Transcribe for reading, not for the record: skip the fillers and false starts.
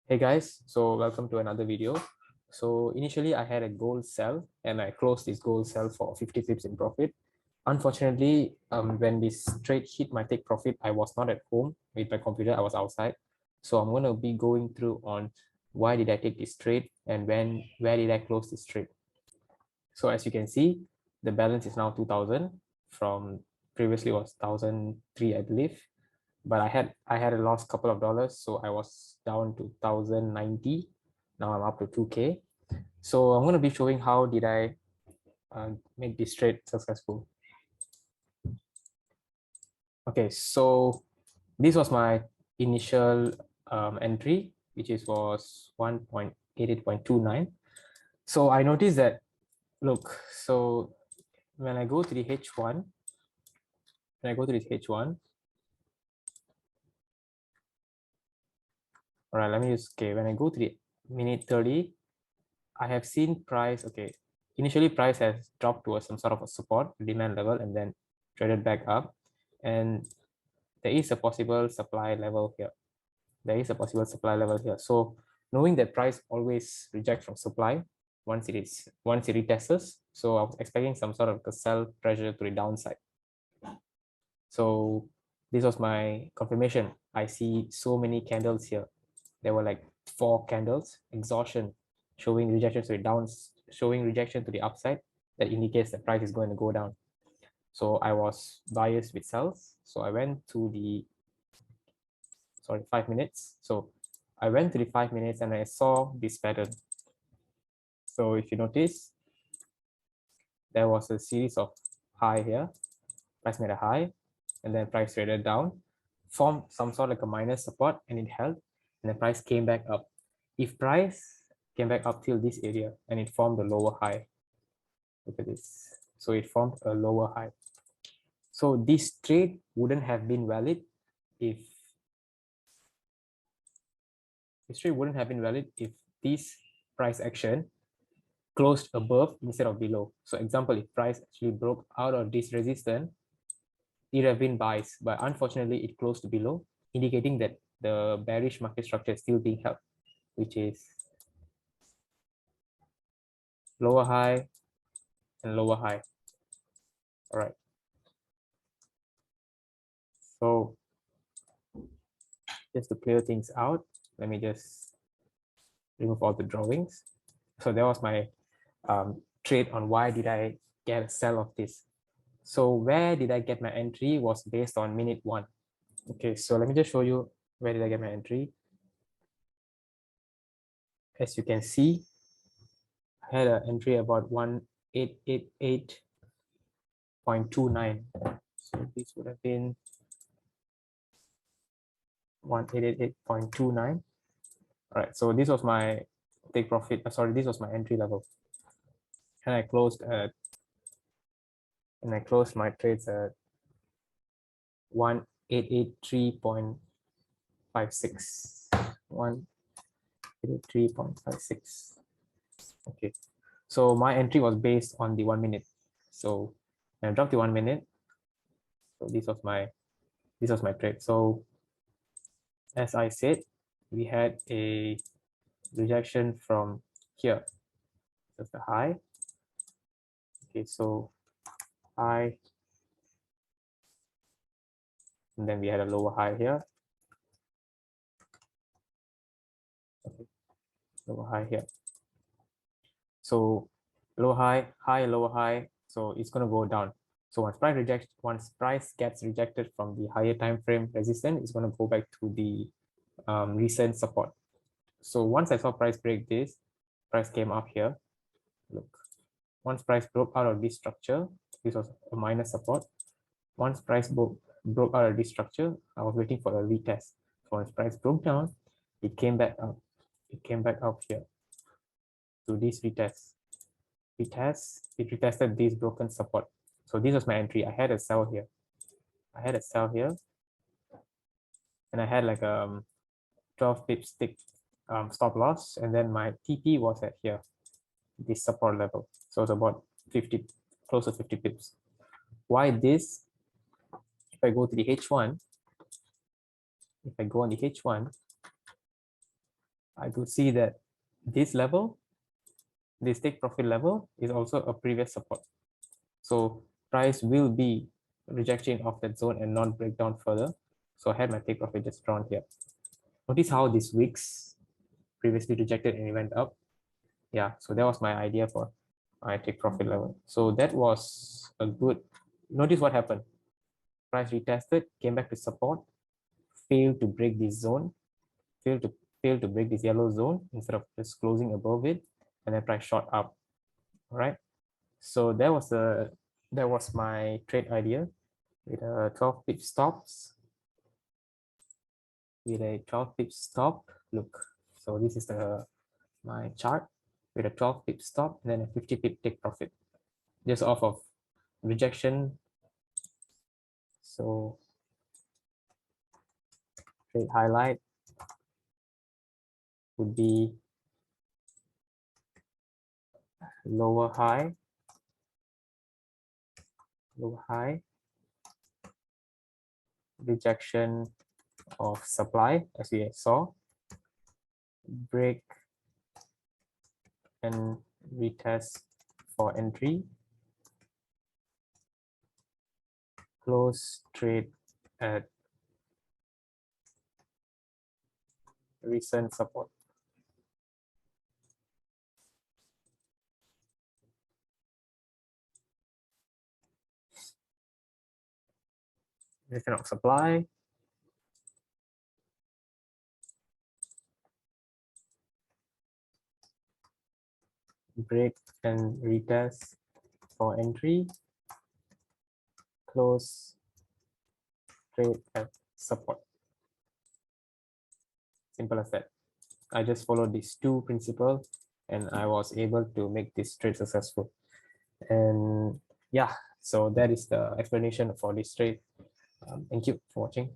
Hey guys, so welcome to another video. So initially I had a gold sell and I closed this gold sell for 50 pips in profit. Unfortunately, when this trade hit my take profit, I was not at home with my computer, I was outside. So I'm going to be going through on why did I take this trade and where did I close this trade. So as you can see, the balance is now 2000 from previously was 1003, I believe, but I had a lost couple of dollars, so I was down to 1090. Now I'm up to 2k. So I'm going to be showing how did I make this trade successful. Okay, so this was my initial entry, which was 1.88.29. So I noticed that, look, so when I go to the H1, when I go to this H1, all right, let me just, okay, when I go to the minute 30, I have seen price, okay, initially price has dropped towards some sort of a support demand level and then traded back up. And there is a possible supply level here. There is a possible supply level here. So knowing that price always rejects from supply once it retests. So I was expecting some sort of a sell pressure to the downside. So this was my confirmation. I see so many candles here. There were like 4 candles, exhaustion, showing rejection to the downs, showing rejection to the upside. That indicates the price is going to go down. So I was biased with sells. So I went to the 5 minutes. So I went to the 5 minutes and I saw this pattern. So if you notice, there was a series of high here. Price made a high and then price traded down, formed some sort of like a minor support and it held, and the price came back up. If price came back up till this area and it formed a lower high, look at this. So it formed a lower high. So this trade wouldn't have been valid if this price action closed above instead of below. So example, if price actually broke out of this resistance, it would have been buys, but unfortunately it closed below, indicating that the bearish market structure is still being held, which is lower high and lower high. All right. So just to clear things out, let me just remove all the drawings. So that was my trade on why did I get a sell of this. So where did I get my entry was based on minute 1. Okay, so let me just show you where did I get my entry. As you can see, I had an entry about 1888.29. So this would have been 1888.29. All right, so this was my take profit. Sorry, this was my entry level, and I closed my trades at 1883.56. 1883.56. Okay, so my entry was based on the 1 minute. So I dropped the 1 minute. So this was my trade. So as I said, we had a rejection from here. That's the high. Okay, so high, and then we had a lower high here. Okay, lower high here. So low high, high, lower high. So it's going to go down. So once price gets rejected from the higher time frame resistance, it's going to go back to the recent support. So once I saw price break this, price came up here. Look, once price broke out of this structure, this was a minor support. Once price broke out of this structure, I was waiting for a retest. So once price broke down, it came back up. It came back up here to this retest. It retested this broken support. So this was my entry. I had a sell here. And I had like 12 pips stick stop loss, and then my TP was at here, this support level. So it's about 50, close to 50 pips. Why this? If I go to the H1, if I go on the H1, I could see that this level, this take profit level, is also a previous support. So price will be rejection of that zone and not break down further. So I had my take profit just drawn here. Notice how this wicks previously rejected and it went up. Yeah, so that was my idea for my take profit level. So that was a good, notice what happened. Price retested, came back to support, failed to break this zone, failed to break this yellow zone instead of just closing above it, and then price shot up. All right. So that was my trade idea with a 12 pip stops. With a 12 pip stop. Look, so this is the my chart with a 12 pip stop and then a 50 pip take profit. Just off of rejection. So trade highlight would be lower high, rejection of supply as we saw, break and retest for entry, close trade at recent support. Rejection of supply, break and retest for entry, close trade at support. Simple as that. I just followed these two principles and I was able to make this trade successful. And yeah, so that is the explanation for this trade. Thank you for watching.